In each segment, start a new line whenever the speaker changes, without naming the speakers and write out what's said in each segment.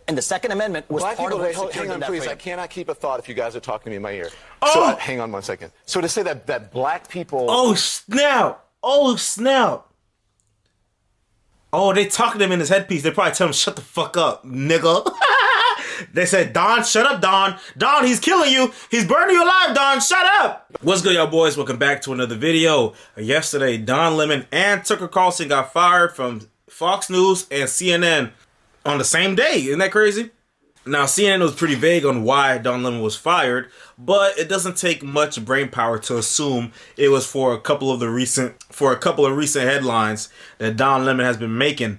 And the Second Amendment was
Black
part
people,
of what
hang
secured
on,
that
please.
freedom.
I cannot keep a thought if you guys are talking to me in my ear.
Oh!
So, hang on one second. So to say that black people...
Oh, snap. Oh, snap. Oh, they talking to him in his headpiece. They probably tell him, shut the fuck up, nigga. They said, Don, shut up, Don. Don, he's killing you. He's burning you alive, Don. Shut up. What's good, y'all boys? Welcome back to another video. Yesterday, Don Lemon and Tucker Carlson got fired from Fox News and CNN on the same day. Isn't that crazy? Now, CNN was pretty vague on why Don Lemon was fired, but it doesn't take much brain power to assume it was for a couple of recent headlines that Don Lemon has been making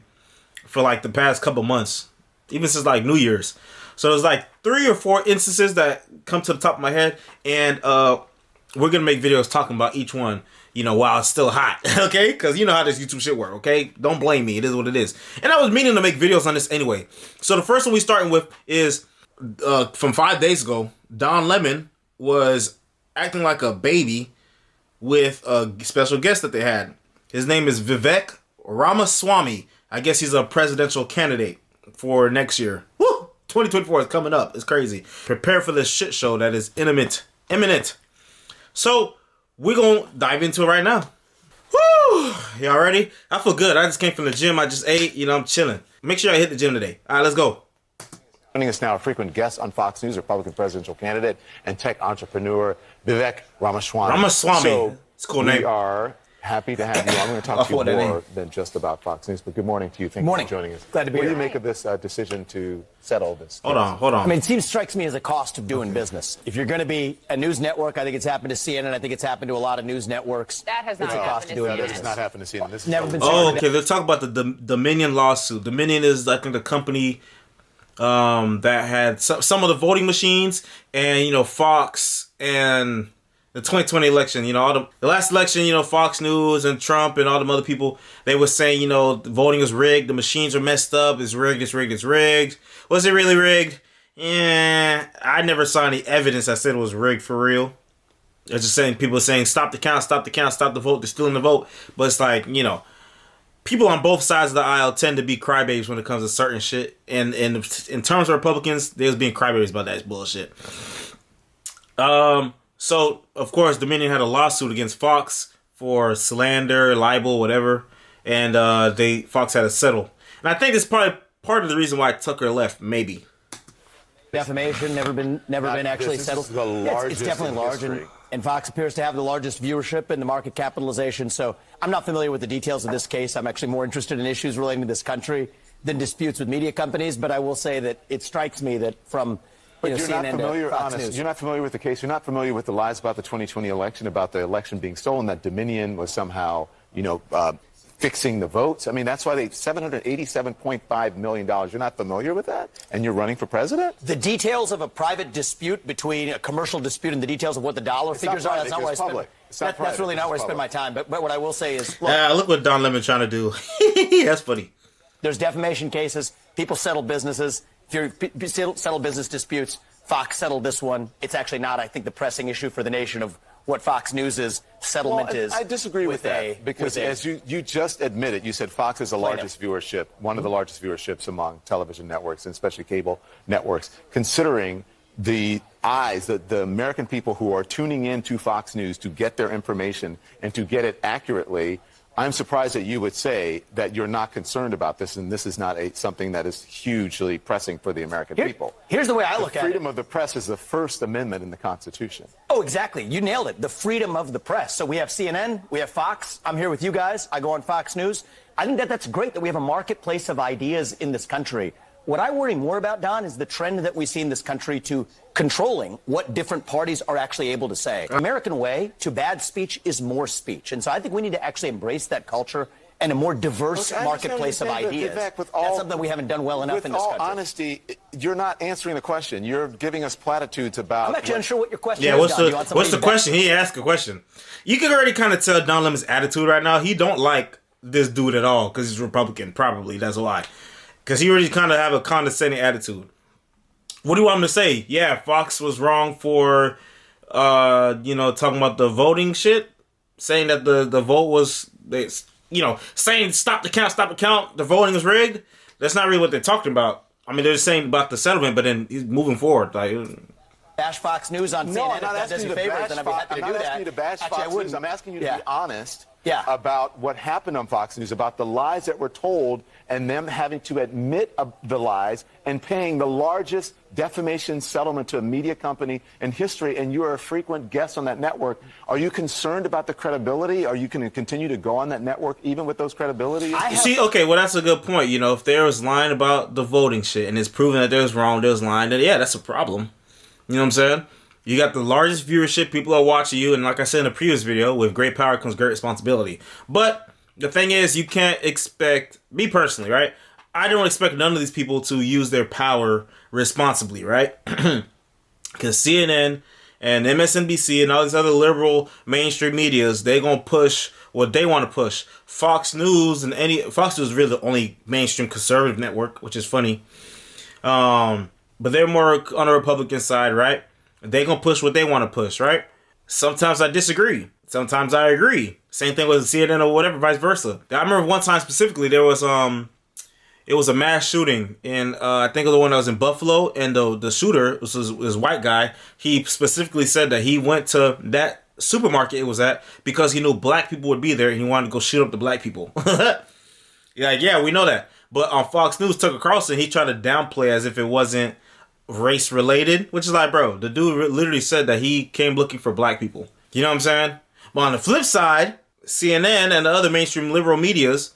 for like the past couple months, even since like New Year's. So there's like 3 or 4 instances that come to the top of my head, and we're gonna make videos talking about each one, you know, while it's still hot, okay? Because you know how this YouTube shit work, okay? Don't blame me. It is what it is. And I was meaning to make videos on this anyway. So the first one we starting with is from 5 days ago. Don Lemon was acting like a baby with a special guest that they had. His name is Vivek Ramaswamy. I guess he's a presidential candidate for next year. Woo! 2024 is coming up. It's crazy. Prepare for this shit show that is imminent. So we're going to dive into it right now. Woo! Y'all ready? I feel good. I just came from the gym. I just ate. You know, I'm chilling. Make sure I hit the gym today. All right, let's go.
Joining us now, a frequent guest on Fox News, Republican presidential candidate and tech entrepreneur, Vivek Ramaswamy. So
it's a cool name.
We are happy to have you. I'm going to talk to you more than just about Fox News, but good morning to you. Thank you for joining us.
Glad to be here.
What do you make of this decision to settle this?
Hold on.
I mean, it strikes me as a cost of doing business. If you're going to be a news network, I think it's happened to CNN. I think it's happened to a lot of news networks.
That has not happened to CNN.
That has not happened to CNN. This is
Never been.
Oh, okay. Let's talk about the Dominion lawsuit. Dominion is, I think, the company that had some of the voting machines, and you know, Fox and the 2020 election. You know, all the last election. You know, Fox News and Trump and all them other people, they were saying, you know, the voting is rigged. The machines are messed up. It's rigged. Was it really rigged? Yeah, I never saw any evidence that said it was rigged for real. It's just saying, people saying, stop the count, stop the vote. They're stealing the vote. But it's like, you know, people on both sides of the aisle tend to be crybabies when it comes to certain shit. And in terms of Republicans, they was being crybabies about that bullshit. So, of course, Dominion had a lawsuit against Fox for slander, libel, whatever. And Fox had to settle. And I think it's probably part of the reason why Tucker left, maybe.
Defamation, never been actually settled.
This is the largest
it's definitely large, and Fox appears to have the largest viewership and the market capitalization. So I'm not familiar with the details of this case. I'm actually more interested in issues relating to this country than disputes with media companies. But I will say that it strikes me that from
But you're not
CNN
familiar,
to Fox News.
You're not familiar with the case. You're not familiar with the lies about the 2020 election, about the election being stolen, that Dominion was somehow, you know, fixing the votes. I mean, that's why they $787.5 million. You're not familiar with that? And you're running for president?
The details of a private dispute between a commercial dispute and the details of what the dollar figures are, that's not where I spend. That's really not where I spend my time. But what I will say is,
look what Don Lemon trying to do. That's funny.
There's defamation cases. People settle businesses. If you settle business disputes, Fox settled this one. It's actually not, I think, the pressing issue for the nation of what Fox News' settlement is.
I disagree with that, because as you just admitted, you said Fox is the largest viewership, one of the largest viewerships among television networks, and especially cable networks, considering the eyes, the American people who are tuning in to Fox News to get their information and to get it accurately. I'm surprised that you would say that you're not concerned about this, and this is not something that is hugely pressing for the American people.
Here's the way I look at it.
Freedom of the press is the First Amendment in the Constitution.
Oh, exactly. You nailed it. The freedom of the press. So we have CNN, we have Fox. I'm here with you guys. I go on Fox News. I think that's great that we have a marketplace of ideas in this country. What I worry more about, Don, is the trend that we see in this country to controlling what different parties are actually able to say. The American way to bad speech is more speech. And so I think we need to actually embrace that culture and a more diverse marketplace of ideas.
Vivek,
that's something we haven't done well enough in this country.
With all honesty, you're not answering the question. You're giving us platitudes about...
I'm actually unsure what your question
is, what's the question? He asked a question. You can already kind of tell Don Lemon's attitude right now. He don't like this dude at all because he's Republican, probably. That's why. Because he already kind of have a condescending attitude. What do you want him to say? Yeah, Fox was wrong for, you know, talking about the voting shit. Saying that the vote was, you know, saying stop the count, the voting is rigged. That's not really what they're talking about. I mean, they're saying about the settlement, but then he's moving forward. Like,
bash Fox News on
No,
CNN.
I'm not
If that does
asking
you
you to
favors,
bash
then I'd be
Fox.
happy
I'm
to do
not
that.
asking you to bash
Actually, I
Fox
wouldn't.
News. I'm asking you to
Yeah.
be honest
Yeah.
about what happened on Fox News, about the lies that were told, and them having to admit the lies and paying the largest defamation settlement to a media company in history. And you are a frequent guest on that network. Are you concerned about the credibility? Are you going to continue to go on that network even with those credibility?
See, okay, well, that's a good point. You know, if there was lying about the voting shit and it's proven that there's wrong, there's lying, then yeah, that's a problem. You know what I'm saying? You got the largest viewership, people are watching you, and like I said in the previous video, with great power comes great responsibility. But the thing is, you can't expect, me personally, right? I don't expect none of these people to use their power responsibly, right? Because CNN and MSNBC and all these other liberal mainstream medias, they gonna push what they want to push. Fox News Fox News is really the only mainstream conservative network, which is funny. But they're more on the Republican side, right? They gonna push what they want to push, right? Sometimes I disagree. Sometimes I agree. Same thing with CNN or whatever, vice versa. I remember one time specifically there was it was a mass shooting in I think of the one that was in Buffalo, and the shooter was this white guy. He specifically said that he went to that supermarket it was at because he knew black people would be there and he wanted to go shoot up the black people. Yeah, we know that. But on Fox News, Tucker Carlson, he tried to downplay as if it wasn't race related, which is like, bro, the dude literally said that he came looking for black people. You know what I'm saying? But on the flip side, CNN and the other mainstream liberal medias,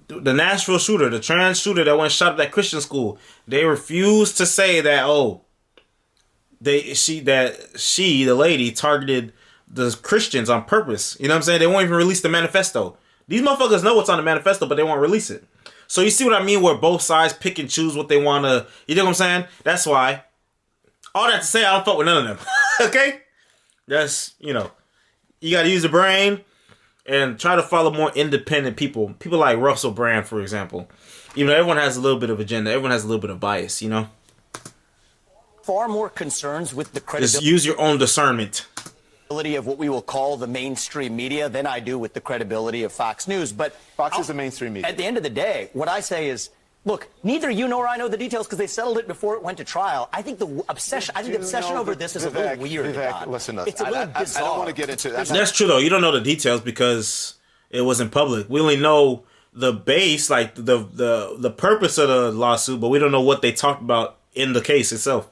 the Nashville shooter, the trans shooter that went shot at that Christian school, they refused to say that, the lady targeted the Christians on purpose. You know what I'm saying? They won't even release the manifesto. These motherfuckers know what's on the manifesto, but they won't release it. So you see what I mean, where both sides pick and choose what they want to, you know what I'm saying? That's why, all that to say, I don't fuck with none of them. Okay? That's, you know, you got to use the brain and try to follow more independent people. People like Russell Brand, for example. You know, everyone has a little bit of agenda. Everyone has a little bit of bias, you know?
Far more concerns with the credibility.
Just use your own discernment.
Of what we will call the mainstream media than I do with the credibility of Fox News. But
Fox is the mainstream media.
At the end of the day, what I say is, look, neither you nor I know the details because they settled it before it went to trial. I think the obsession over this is a little weird.
Vivek, listen,
it's a little bizarre.
I don't want to get into that.
That's true, though. You don't know the details because it wasn't public. We only know the base, like the purpose of the lawsuit, but we don't know what they talked about in the case itself.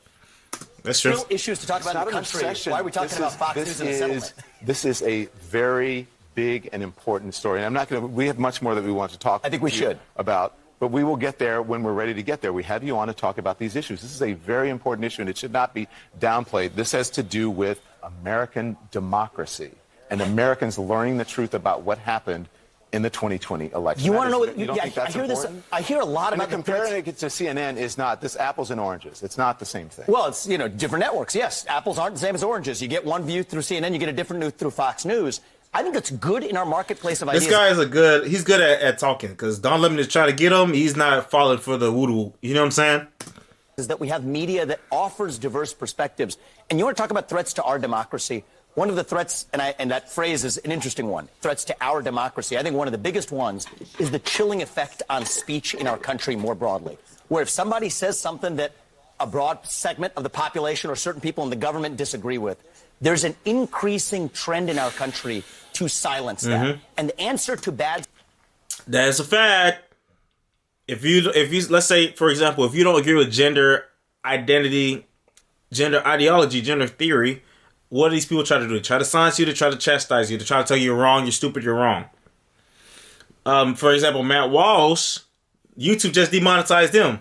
That's true.
Real issues to talk about in the country. Why are we talking about Fox News and a settlement?
This is a very big and important story. And I'm not going to, we have much more that we want to talk
I think we should.
About, but we will get there when we're ready to get there. We have you on to talk about these issues. This is a very important issue, and it should not be downplayed. This has to do with American democracy and Americans learning the truth about what happened in the 2020 election.
You want to know what?
You don't think that's
I hear
important?
this. I hear a lot about
comparing it to CNN is not this apples and oranges. It's not the same thing.
Well, it's different networks. Yes, apples aren't the same as oranges. You get one view through CNN, you get a different view through Fox News. I think that's good in our marketplace of ideas.
This guy is he's good at talking because Don Lemon is trying to get him. He's not falling for the voodoo. You know what I'm saying?
Is that we have media that offers diverse perspectives. And you want to talk about threats to our democracy? One of the threats, and that phrase is an interesting one, threats to our democracy. I think one of the biggest ones is the chilling effect on speech in our country more broadly, where if somebody says something that a broad segment of the population or certain people in the government disagree with, there's an increasing trend in our country to silence that. And the answer to bad...
That is a fact. If you, let's say, for example, if you don't agree with gender identity, gender ideology, gender theory, what do these people try to do? They try to silence you, to try to chastise you, to try to tell you you're wrong, you're stupid, you're wrong. For example, Matt Walsh, YouTube just demonetized him.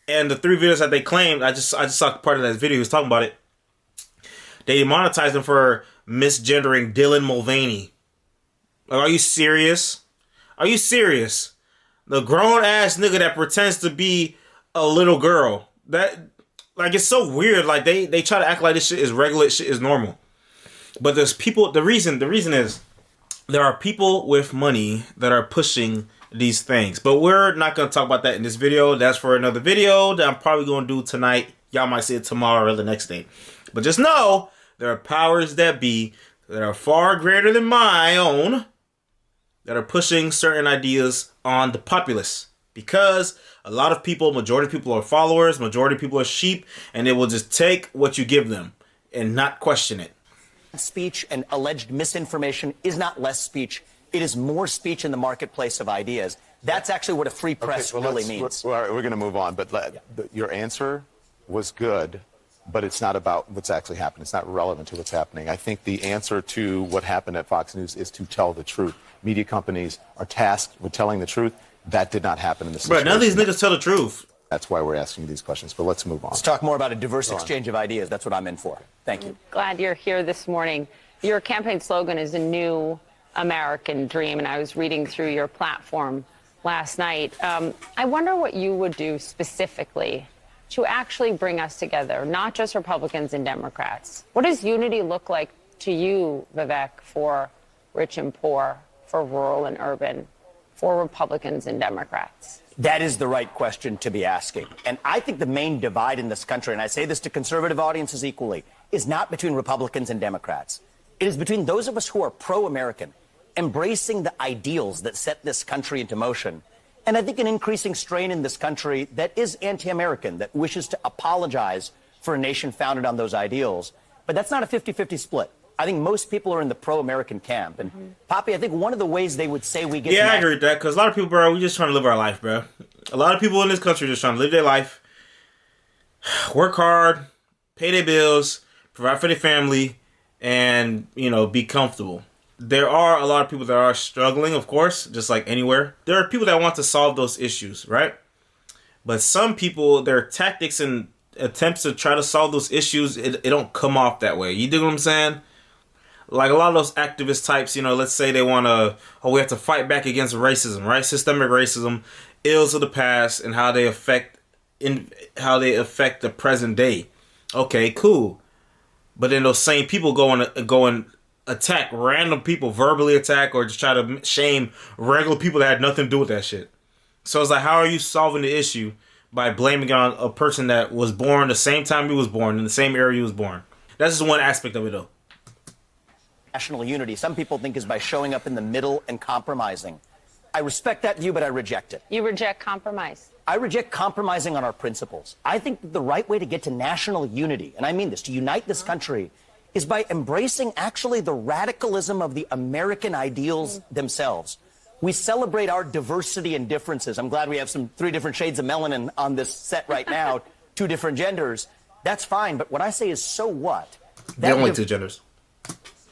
And the 3 videos that they claimed, I just saw part of that video, he was talking about it. They demonetized him for misgendering Dylan Mulvaney. Like, are you serious? Are you serious? The grown-ass nigga that pretends to be a little girl. That... Like, it's so weird. Like, they try to act like this shit is regular, shit is normal. But there's people, the reason is, there are people with money that are pushing these things. But we're not going to talk about that in this video. That's for another video that I'm probably going to do tonight. Y'all might see it tomorrow or the next day. But just know, there are powers that be that are far greater than my own that are pushing certain ideas on the populace. Because a lot of people, majority of people are followers, majority of people are sheep, and they will just take what you give them and not question it.
Speech and alleged misinformation is not less speech. It is more speech in the marketplace of ideas. That's actually what a free press really means.
We're going to move on, but your answer was good, but it's not about what's actually happened. It's not relevant to what's happening. I think the answer to what happened at Fox News is to tell the truth. Media companies are tasked with telling the truth. That did not happen in this situation.
But none of these niggas tell the truth.
That's why we're asking you these questions, but let's move on.
Let's talk more about a diverse exchange of ideas. That's what I'm in for. Thank you.
Glad you're here this morning. Your campaign slogan is a new American dream, and I was reading through your platform last night. I wonder what you would do specifically to actually bring us together, not just Republicans and Democrats. What does unity look like to you, Vivek, for rich and poor, for rural and urban, for Republicans and Democrats?
That is the right question to be asking. And I think the main divide in this country, and I say this to conservative audiences equally, is not between Republicans and Democrats. It is between those of us who are pro-American, embracing the ideals that set this country into motion, and I think an increasing strain in this country that is anti-American, that wishes to apologize for a nation founded on those ideals. But that's not a 50-50 split. I think most people are in the pro-American camp. And, Poppy, I think one of the ways they would say we get...
Yeah, I agree with that, because a lot of people, bro, we just trying to live our life, bro. A lot of people in this country are just trying to live their life, work hard, pay their bills, provide for their family, and, you know, be comfortable. There are a lot of people that are struggling, of course, just like anywhere. There are people that want to solve those issues, right? But some people, their tactics and attempts to try to solve those issues, it don't come off that way. You dig what I'm saying? Like a lot of those activist types, you know, let's say they want to, we have to fight back against racism, right? Systemic racism, ills of the past, and how they affect the present day. Okay, cool. But then those same people go and attack random people, verbally attack, or just try to shame regular people that had nothing to do with that shit. So it's like, how are you solving the issue by blaming it on a person that was born the same time he was born, in the same area he was born? That's just one aspect of it, though.
National unity, some people think, is by showing up in the middle and compromising. I respect that view, but I reject it.
You reject compromise?
I reject compromising on our principles. I think that the right way to get to national unity, and I mean this, to unite this country, is by embracing actually the radicalism of the American ideals themselves. We celebrate our diversity and differences. I'm glad we have 3 different shades of melanin on this set right now, 2 different genders. That's fine, but what I say is, so what?
There are only 2 genders.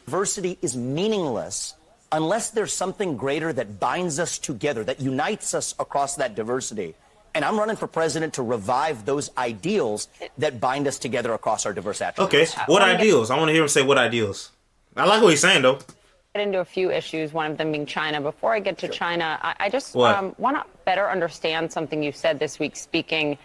Diversity is meaningless unless there's something greater that binds us together, that unites us across that diversity. And I'm running for president to revive those ideals that bind us together across our diverse attributes.
Okay, what ideals? I want to hear him say what ideals. I like what he's saying, though.
Get into a few issues, one of them being China. Before I get to China, I just want to better understand something you said this week speaking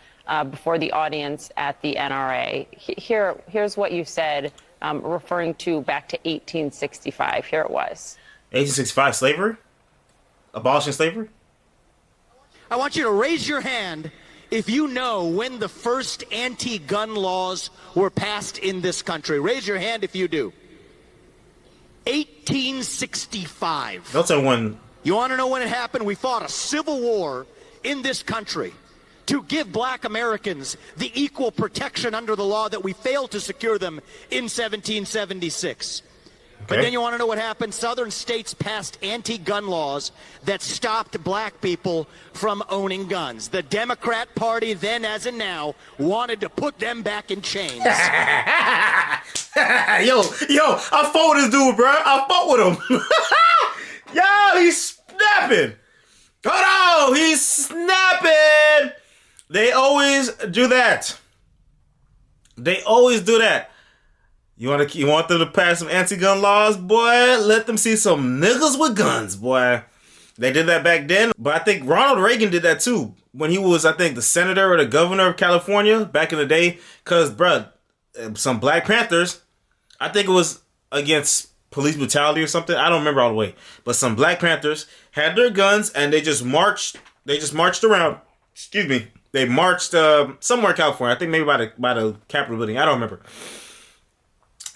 before the audience at the NRA. Here's what you said, referring to back to 1865. Here it was.
1865, slavery? Abolishing slavery?
I want you to raise your hand if you know when the first anti-gun laws were passed in this country. Raise your hand if you do. 1865.
Don't tell when.
You want to know when it happened? We fought a civil war in this country to give black Americans the equal protection under the law that we failed to secure them in 1776.
Okay.
But then you want to know what happened? Southern states passed anti-gun laws that stopped black people from owning guns. The Democrat Party, then as in now, wanted to put them back in chains.
Yo, I fought with this dude, bro. I fought with him. Yo, he's snapping. Hold on, he's snapping. They always do that. They always do that. You want them to pass some anti-gun laws, boy? Let them see some niggas with guns, boy. They did that back then, but I think Ronald Reagan did that too when he was, I think, the senator or the governor of California back in the day. Because, bruh, some Black Panthers, I think it was against police brutality or something. I don't remember all the way, but some Black Panthers had their guns and they just marched. They just marched around. Excuse me. They marched somewhere in California. I think maybe by the Capitol building. I don't remember.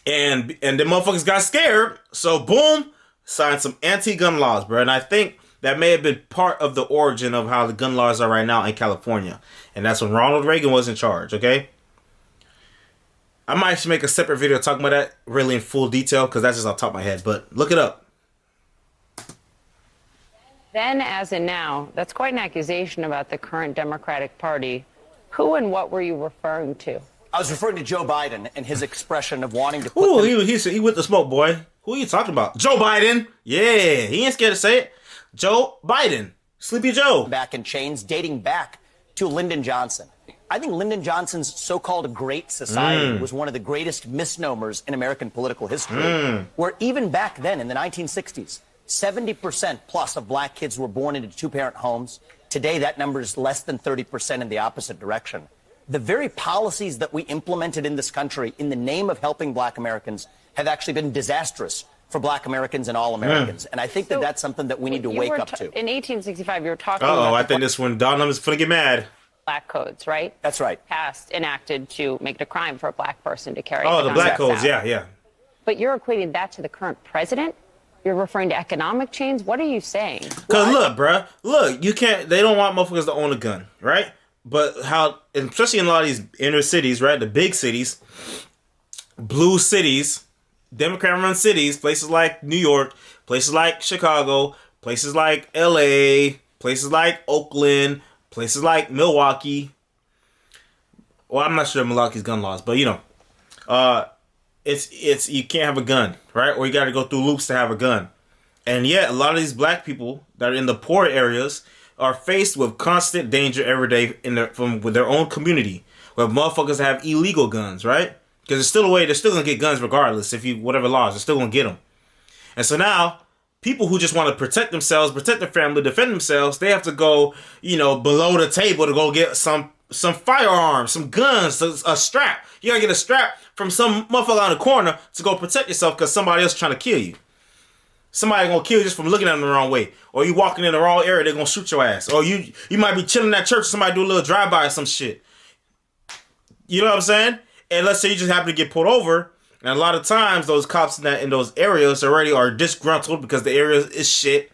And the motherfuckers got scared, so boom, signed some anti-gun laws, bro. And I think that may have been part of the origin of how the gun laws are right now in California. And that's when Ronald Reagan was in charge, okay? I might actually make a separate video talking about that really in full detail because that's just off the top of my head. But look it up.
Then, as in now, that's quite an accusation about the current Democratic Party. Who and what were you referring to?
I was referring to Joe Biden and his expression of wanting to put...
Ooh, he with the smoke, boy. Who are you talking about? Joe Biden. Yeah, he ain't scared to say it. Joe Biden. Sleepy Joe.
...back in chains dating back to Lyndon Johnson. I think Lyndon Johnson's so-called Great Society was one of the greatest misnomers in American political history, where even back then in the 1960s, 70% plus of black kids were born into two-parent homes. Today, that number is less than 30% in the opposite direction. The very policies that we implemented in this country in the name of helping black Americans have actually been disastrous for black Americans and all Americans. And I think that that's something that we need to wake up to.
In 1865, you were talking about...
Uh-oh, I think this one, Donald is going to get mad.
Black codes, right?
That's right.
Passed, enacted to make it a crime for a black person to carry...
Oh, the black codes, yeah.
But you're equating that to the current president? You're referring to economic change? What are you saying?
Because look, bruh. Look, you can't... They don't want motherfuckers to own a gun, right? But how... Especially in a lot of these inner cities, right? The big cities. Blue cities. Democrat-run cities. Places like New York. Places like Chicago. Places like L.A. Places like Oakland. Places like Milwaukee. Well, I'm not sure Milwaukee's gun laws. But, you know. It's you can't have a gun, right? Or you got to go through loops to have a gun. And yet, a lot of these black people that are in the poor areas are faced with constant danger every day with their own community, where motherfuckers have illegal guns, right? Because there's still a way, they're still gonna get guns regardless. Whatever laws, they're still gonna get them. And so now, people who just want to protect themselves, protect their family, defend themselves, they have to go, you know, below the table to go get some firearms, some guns, a strap. You gotta get a strap from some motherfucker on the corner to go protect yourself because somebody else is trying to kill you. Somebody gonna kill you just from looking at them the wrong way. Or you walking in the wrong area, they're gonna shoot your ass. Or you might be chilling at church, somebody do a little drive-by or some shit. You know what I'm saying? And let's say you just happen to get pulled over, and a lot of times those cops in those areas already are disgruntled because the area is shit.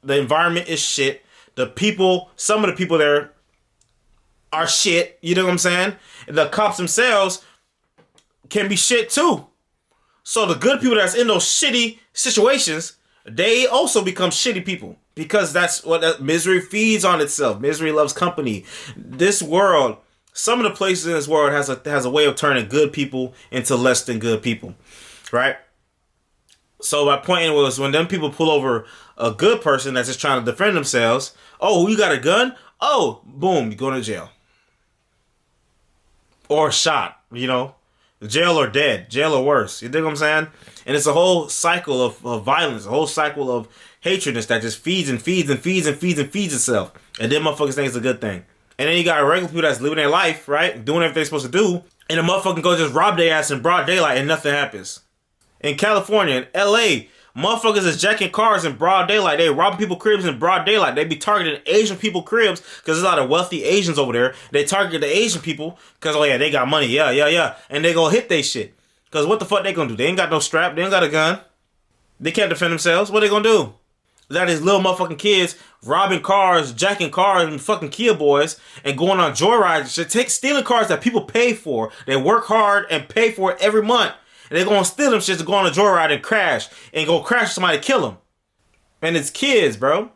The environment is shit. Some of the people there are shit. You know what I'm saying? The cops themselves can be shit too. So the good people that's in those shitty situations, they also become shitty people because that's what misery feeds on itself. Misery loves company. This world, some of the places in this world has a way of turning good people into less than good people, right? So my point was when them people pull over a good person that's just trying to defend themselves, oh, you got a gun? Oh, boom, you go to jail. Or shot, you know. Jail or dead. Jail or worse. You dig what I'm saying? And it's a whole cycle of violence. A whole cycle of hatredness that just feeds and feeds and feeds and feeds and feeds itself. And then motherfuckers think it's a good thing. And then you got regular people that's living their life, right? Doing everything they're supposed to do. And the motherfucker go just rob their ass in broad daylight and nothing happens. In California, in L.A., motherfuckers is jacking cars in broad daylight. They robbing people cribs in broad daylight. They be targeting Asian people cribs because there's a lot of wealthy Asians over there. They target the Asian people because, oh yeah, they got money. Yeah. And they gonna hit they shit. Because what the fuck they gonna do? They ain't got no strap. They ain't got a gun. They can't defend themselves. What they gonna do? That is little motherfucking kids robbing cars, jacking cars, and fucking Kia boys, and going on joyrides and shit. Stealing cars that people pay for. They work hard and pay for it every month. And they're going to steal them shit to go on a joyride and crash. And go crash somebody, kill them. And it's kids, bro.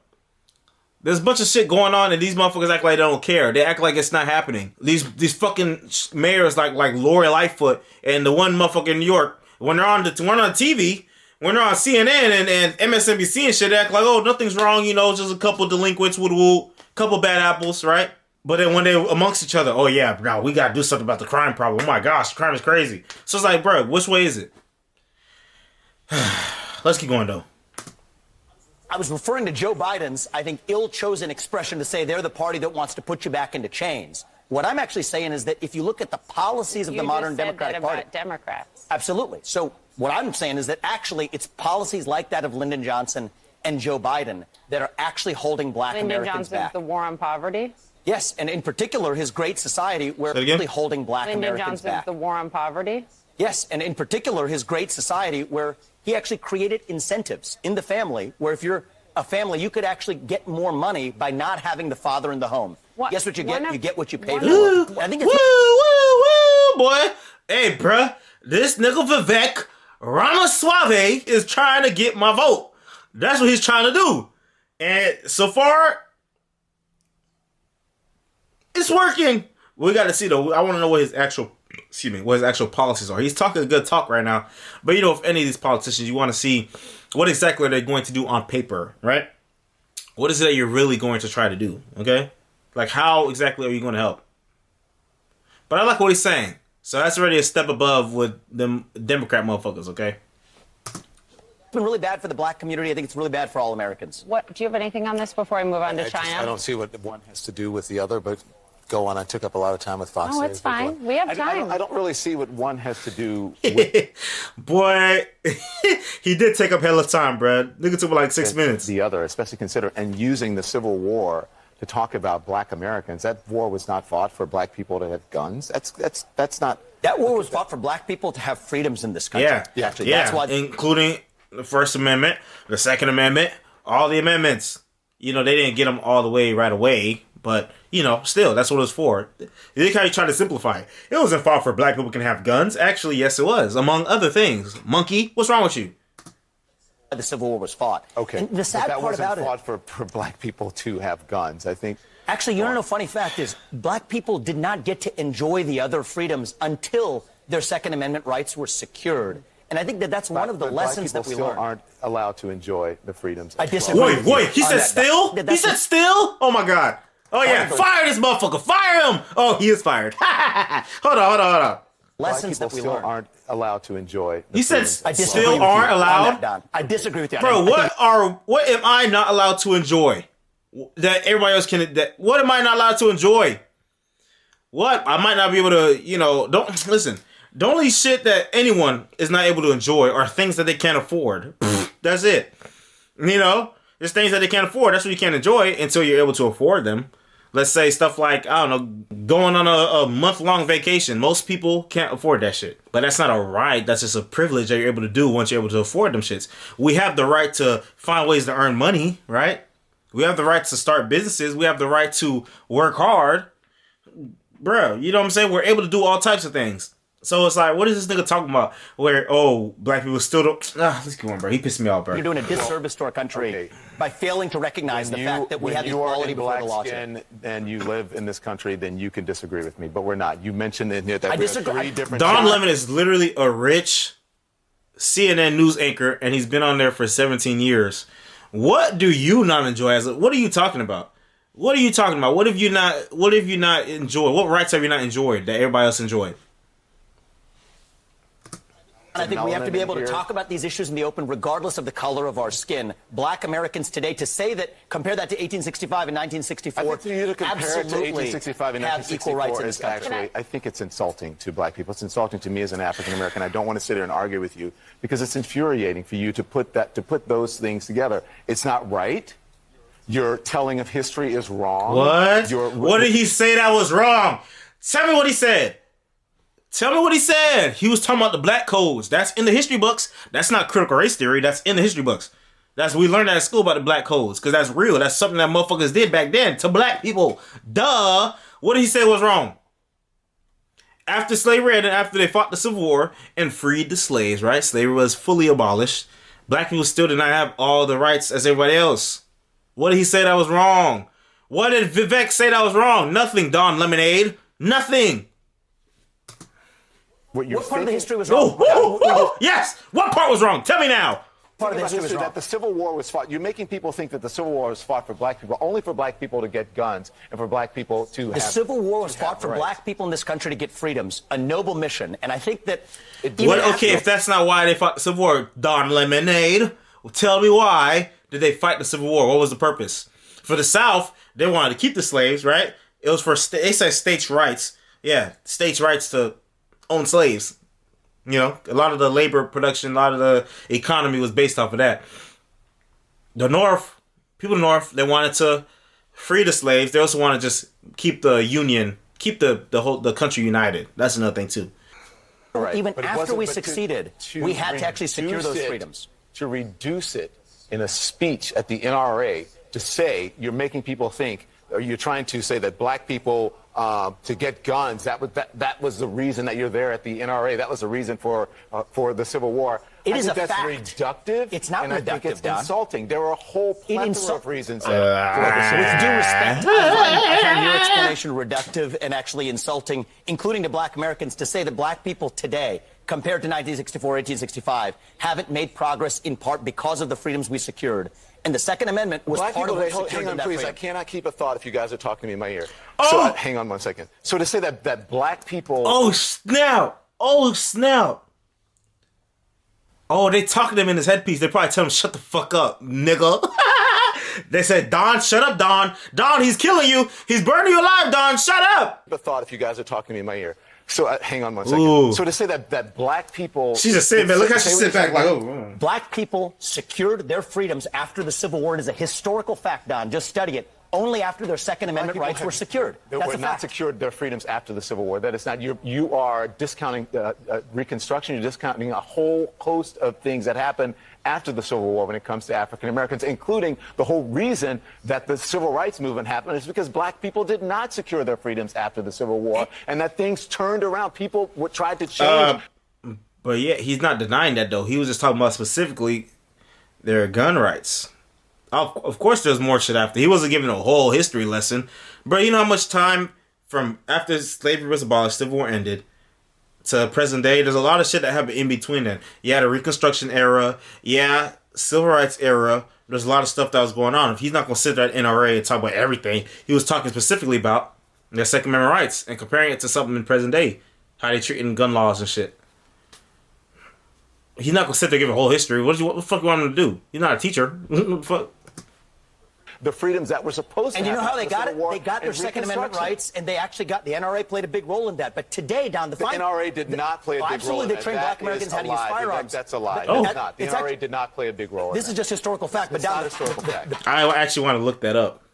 There's a bunch of shit going on and these motherfuckers act like they don't care. They act like it's not happening. These fucking mayors like Lori Lightfoot and the one motherfucker in New York, when they're on TV, when they're on CNN and MSNBC and shit, they act like, oh, nothing's wrong, you know, just a couple delinquents, couple bad apples, right? But then when they're amongst each other, oh yeah, now we gotta do something about the crime problem. Oh my gosh, crime is crazy. So it's like, bro, which way is it? Let's keep going though.
I was referring to Joe Biden's, I think, ill-chosen expression to say they're the party that wants to put you back into chains. What I'm actually saying is that if you look at the policies of the modern Democratic Party,
Democrats.
Absolutely. So what I'm saying is that actually it's policies like that of Lyndon Johnson and Joe Biden that are actually holding black Americans back.
The war on poverty.
Yes, and in particular, his Great Society, where really holding black Americans back.
The war on poverty?
Yes, and in particular, his Great Society, where he actually created incentives in the family, where if you're a family, you could actually get more money by not having the father in the home.
What?
Guess what you get? You get what you pay for.
Woo,
I think
woo, woo, boy. Hey, bruh, this nigga Vivek Ramaswamy is trying to get my vote. That's what he's trying to do. And so far, it's working. We got to see, though. I want to know what his actual, what his actual policies are. He's talking a good talk right now. But, you know, if any of these politicians, you want to see what exactly are they going to do on paper, right? What is it that you're really going to try to do, okay? Like, how exactly are you going to help? But I like what he's saying. So that's already a step above with them Democrat motherfuckers, okay?
It's been really bad for the black community. I think it's really bad for all Americans.
What, do you have anything on this before I move on to China?
I don't see what one has to do with the other, but go on. I took up a lot of time with Fox.
Oh, it's fine. We have time.
I don't really see what one has to do with
Boy, he did take up hella time, bruh. Nigga took like 6 minutes.
the other, especially consider and using the Civil War to talk about black Americans. That war was not fought for black people to have guns. That's not.
That war was fought for black people to have freedoms in this country.
Yeah,
Actually,
yeah.
that's why.
Including the First Amendment, the Second Amendment, all the amendments. You know, they didn't get them all the way right away, but, you know, still, that's what it was for. Look how you try to simplify it. It wasn't fought for black people can have guns. Actually, yes, it was, among other things. Monkey, what's wrong with you?
The Civil War was fought.
Okay.
And the sad
that
part
wasn't
about
fought for black people to have guns. I think.
Actually, you know, funny fact is, black people did not get to enjoy the other freedoms until their Second Amendment rights were secured. And I think that that's one of the lessons that we
still
learned.
aren't allowed to enjoy the freedoms.
I disagree.
Wait, he said still? He said still? Oh my God. Oh yeah, fire this motherfucker. Fire him. Oh, he is fired. Hold on.
Lessons that we
still
learned.
aren't allowed to enjoy.
He said
I disagree
still
with
aren't
you on
allowed?
that, Don. I disagree with you.
Bro, what am I not allowed to enjoy? That everybody else can, what am I not allowed to enjoy? What? I might not be able to, you know, listen, the only shit that anyone is not able to enjoy are things that they can't afford. That's it. You know, there's things that they can't afford. That's what you can't enjoy until you're able to afford them. Let's say stuff like, I don't know, going on a month-long vacation. Most people can't afford that shit. But that's not a right. That's just a privilege that you're able to do once you're able to afford them shits. We have the right to find ways to earn money, right? We have the right to start businesses. We have the right to work hard. Bro, you know what I'm saying? We're able to do all types of things. So it's like, what is this nigga talking about? Where, black people still don't... let's go on, bro. He pissed me off, bro.
You're doing a disservice to our country by failing to recognize the fact that we have equality before the law.
And you live in this country, then you can disagree with me. But we're not. You mentioned in here that we have three different...
Don Lemon is literally a rich CNN news anchor, and he's been on there for 17 years. What do you not enjoy? What are you talking about? What are you talking about? What have you not enjoyed? What rights have you not enjoyed that everybody else enjoyed?
I think we have to be able to talk about these issues in the open, regardless of the color of our skin. Black Americans today, to say that, compare that to 1865 and 1964,
I think for you to compare it to 1865 and
have equal rights in
1964
this
is
country.
actually, I think it's insulting to black people. It's insulting to me as an African American. I don't want to sit here and argue with you because it's infuriating for you to put those things together. It's not right. Your telling of history is wrong.
What? What did he say that was wrong? Tell me what he said. Tell me what he said. He was talking about the black codes. That's in the history books. That's not critical race theory. That's in the history books. We learned that at school about the black codes because that's real. That's something that motherfuckers did back then to black people. Duh. What did he say was wrong? After slavery and after they fought the Civil War and freed the slaves, right? Slavery was fully abolished. Black people still did not have all the rights as everybody else. What did he say that was wrong? What did Vivek say that was wrong? Nothing, Don Lemonade. Nothing.
What part of the history was wrong?
Yes. What part was wrong? Tell me now.
Part of the history was wrong.
That the Civil War was fought. You're making people think that the Civil War was fought for black people, only for black people to get guns and for black people to have...
The Civil War was fought for black people in this country to get freedoms. A noble mission. And I think that...
If that's not why they fought the Civil War, Don Lemonade, tell me why did they fight the Civil War? What was the purpose? For the South, they wanted to keep the slaves, right? It was for... They said states' rights. Yeah, states' rights to... own slaves. You know, a lot of the labor production, a lot of the economy was based off of that. The North, people in the North, they wanted to free the slaves. They also want to just keep the union, keep the country united. That's another thing too.
Right. Even after we succeeded, we had to actually secure those freedoms.
To reduce it in a speech at the NRA to say you're making people think, or you're trying to say that black people to get guns, that was the reason that you're there at the NRA. That was the reason for the Civil War.
It is a
that's
fact.
reductive.
It's not
and
reductive,
I think it's
Don.
insulting. There are a whole plethora of reasons.
With due respect, I find your explanation reductive and actually insulting, including to black Americans, to say that black people today, compared to 1964, 1865, haven't made progress in part because of the freedoms we secured. And the Second Amendment was
Black
part of
people,
what secured
hang on,
that
please.
freedom.
I cannot keep a thought if you guys are talking to me in my ear.
Oh!
So, hang on one second. So to say that black people...
Oh, snap. Oh, snap. Oh, they talking to him in his headpiece. They probably tell him, shut the fuck up, nigga. They said, Don, shut up, Don. Don, he's killing you. He's burning you alive, Don. Shut up.
A thought if you guys are talking to me in my ear. So hang on one second.
Ooh.
So to say that black people...
She's just sitting back. Look how she sit back like, oh.
Black people secured their freedoms after the Civil War. It is a historical fact, Don. Just study it. Only after their Second Amendment rights were secured.
They
That's
were
a
not
fact.
secured their freedoms after the Civil War. That is not... You are discounting Reconstruction. You're discounting a whole host of things that happened after the Civil War when it comes to African Americans, including the whole reason that the Civil Rights Movement happened is because black people did not secure their freedoms after the Civil War, and that things turned around. People tried to change.
But yeah, he's not denying that, though. He was just talking about specifically their gun rights. Of course, there's more shit after. He wasn't giving a whole history lesson. But you know how much time from after slavery was abolished, Civil War ended, to present day, there's a lot of shit that happened in between then. Yeah, the Reconstruction era. Yeah, Civil Rights era. There's a lot of stuff that was going on. If he's not going to sit there at NRA and talk about everything, he was talking specifically about their Second Amendment rights and comparing it to something in present day. How they treating gun laws and shit. He's not going to sit there and give a whole history. What the fuck you want him to do? He's not a teacher. What the fuck?
The freedoms that were supposed to
And you know how
happen
they got
after the
it?
Civil War
They got their
and
Second Amendment
Reconstruction.
rights, and they actually got the NRA played a big role in that. But today, Don, the
NRA did not play a big role.
Absolutely,
in
they
that.
trained
That
black Americans
is
how to
a
use
lie.
firearms.
That's a lie.
Oh.
It's not. The
It's
NRA did not play a big role.
This is just historical fact. But
It's
Don,
not historical fact.
I actually want to look that up.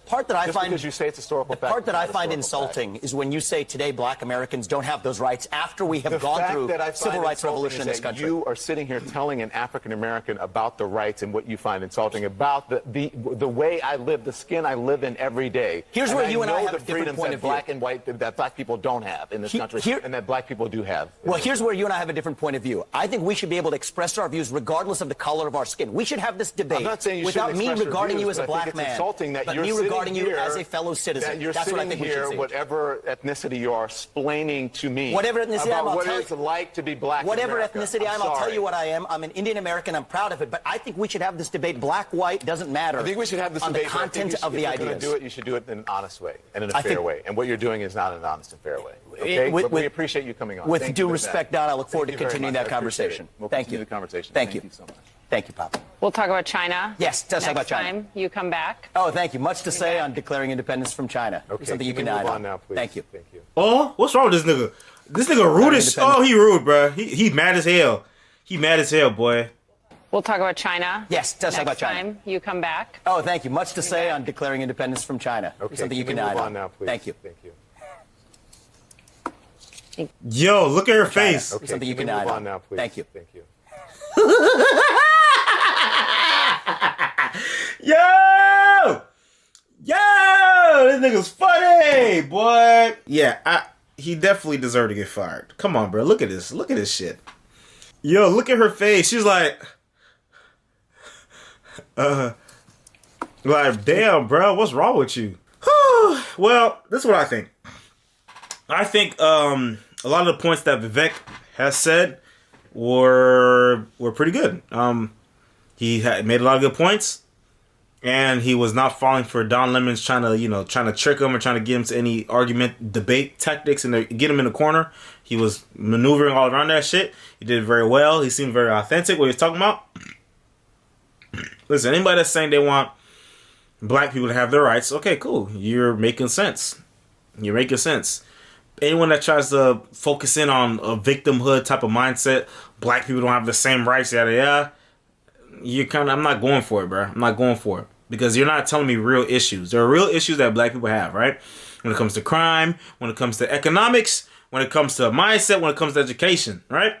part that I
Just
find
because you say it's historical
the
fact,
part that
it's
I
not
find
historical
insulting
fact.
is when you say today black Americans don't have those rights after we have
The
gone
fact
through
that I find
civil rights
insulting
revolution in
is
this
that
country.
You are sitting here telling an African American about the rights and what you find insulting about the way I live, the skin I live in every day.
Here's where you and I
know
have
the
a different
freedoms
point
that
of view.
black and white that black people don't have in this country, and that black people do have.
Well, here's where you and I have a different point of view. I think we should be able to express our views regardless of the color of our skin. We should have this debate
I'm not saying you
without
shouldn't
me
express your
regarding
views,
you as a
but I think
black
it's
man,
insulting that
but
you're
me
sitting
regarding you
here,
as a fellow citizen.
that you're
That's what I
sitting
think we should
here,
see.
whatever ethnicity you are, explaining to me
Whatever ethnicity I am,
about
I'll
what
tell
it's
you-
like to be black in
Whatever
America.
ethnicity I am,
I'm
I'll tell
sorry.
you what I am. I'm an Indian American. I'm proud of it. But I think we should have this debate. Black, white, doesn't matter.
I think we should have this
on
debate.
the
but I think
content
you should-
of the
if you're
ideas.
going to do it, you should do it in an honest way and in a
I
fair
think-
way. And what you're doing is not an honest and fair way. Okay?
With-
but we
with-
appreciate you coming on.
With
Thank
due
you for
respect,
that.
Don, I look forward to
Thank you very
continuing
much.
that
I appreciate
conversation.
it. We'll
Thank
continue
you.
the conversation.
Thank you.
so much.
Thank you, Papa.
We'll talk about China.
Yes, let's talk about
next
China.
time you come back.
Oh, thank you. Much to say on declaring independence from China.
Okay,
Something you
can
can
we move
add
on now, please?
Thank you.
Thank you.
Oh, what's wrong with this nigga? This nigga rude as
Independent.
oh, he rude, bro. He mad as hell. He mad as hell, boy.
We'll talk about China.
Yes, let's talk about
next
China.
time you come back.
Oh, thank you. Much to say on declaring independence from China.
Okay,
Something you
can
can
we
add
move on now, please?
Thank you.
Thank you.
Yo, look at her face.
Okay,
Something you
can
can
we
add
move
on.
on now, please?
Thank you.
Thank you.
Yo! Yo! This nigga's funny, boy. Yeah, he definitely deserved to get fired. Come on, bro. Look at this. Look at this shit. Yo, look at her face. She's like, damn, bro, what's wrong with you? Well, this is what I think. I think a lot of the points that Vivek has said were pretty good. He had made a lot of good points, and he was not falling for Don Lemon's trying to trick him or trying to get him to any argument, debate tactics, and get him in the corner. He was maneuvering all around that shit. He did very well. He seemed very authentic. What he was talking about. Listen, anybody that's saying they want black people to have their rights, okay, cool. You're making sense. You're making sense. Anyone that tries to focus in on a victimhood type of mindset, black people don't have the same rights, yada yada. I'm not going for it, bro. I'm not going for it. Because you're not telling me real issues. There are real issues that black people have, right? When it comes to crime, when it comes to economics, when it comes to mindset, when it comes to education, right?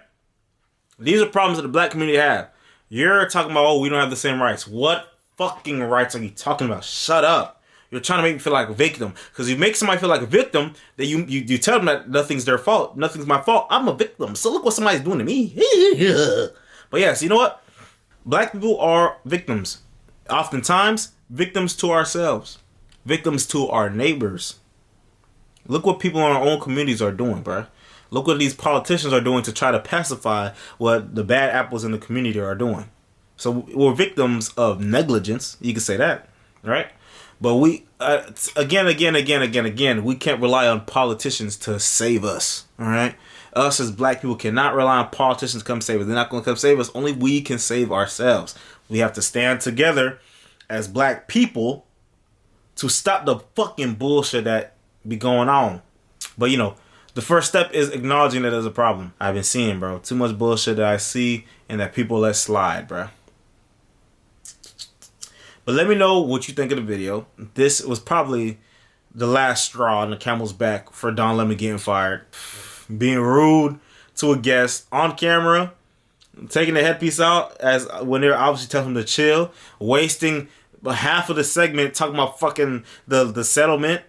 These are problems that the black community have. You're talking about, oh, we don't have the same rights. What fucking rights are you talking about? Shut up. You're trying to make me feel like a victim. Because you make somebody feel like a victim, that you tell them that nothing's their fault. Nothing's my fault. I'm a victim. So look what somebody's doing to me. But yes, you know what? Black people are victims. Oftentimes, victims to ourselves. Victims to our neighbors. Look what people in our own communities are doing, bruh. Look what these politicians are doing to try to pacify what the bad apples in the community are doing. So we're victims of negligence. You can say that, right? But we, again, we can't rely on politicians to save us, all right? Us as black people cannot rely on politicians to come save us. They're not going to come save us. Only we can save ourselves. We have to stand together as black people to stop the fucking bullshit that be going on. But, you know, the first step is acknowledging that there's a problem. I've been seeing, bro, too much bullshit that I see and that people let slide, bro. But let me know what you think of the video. This was probably the last straw on the camel's back for Don Lemon getting fired. Being rude to a guest on camera, taking the headpiece out as when they're obviously telling him to chill, wasting half of the segment talking about fucking the settlement.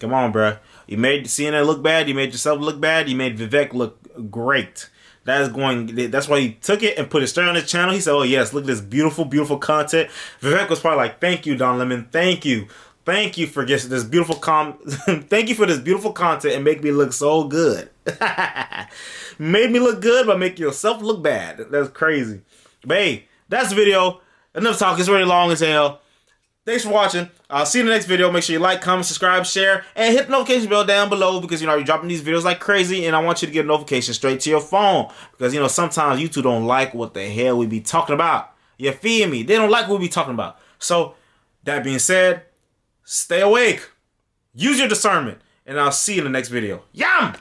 Come on, bro. You made CNN look bad. You made yourself look bad. You made Vivek look great. That's why he took it and put it straight on his channel. He said, oh, yes, look at this beautiful, beautiful content. Vivek was probably like, thank you, Don Lemon. Thank you. Thank you for this beautiful thank you for this beautiful content and make me look so good. Made me look good, but make yourself look bad. That's crazy. But hey, that's the video. Enough talk. It's really long as hell. Thanks for watching. I'll see you in the next video. Make sure you like, comment, subscribe, share, and hit the notification bell down below because, you know, you're dropping these videos like crazy, and I want you to get a notification straight to your phone because, you know, sometimes YouTube don't like what the hell we be talking about. You feel me? They don't like what we be talking about. So, that being said, stay awake. Use your discernment, and I'll see you in the next video. Yum!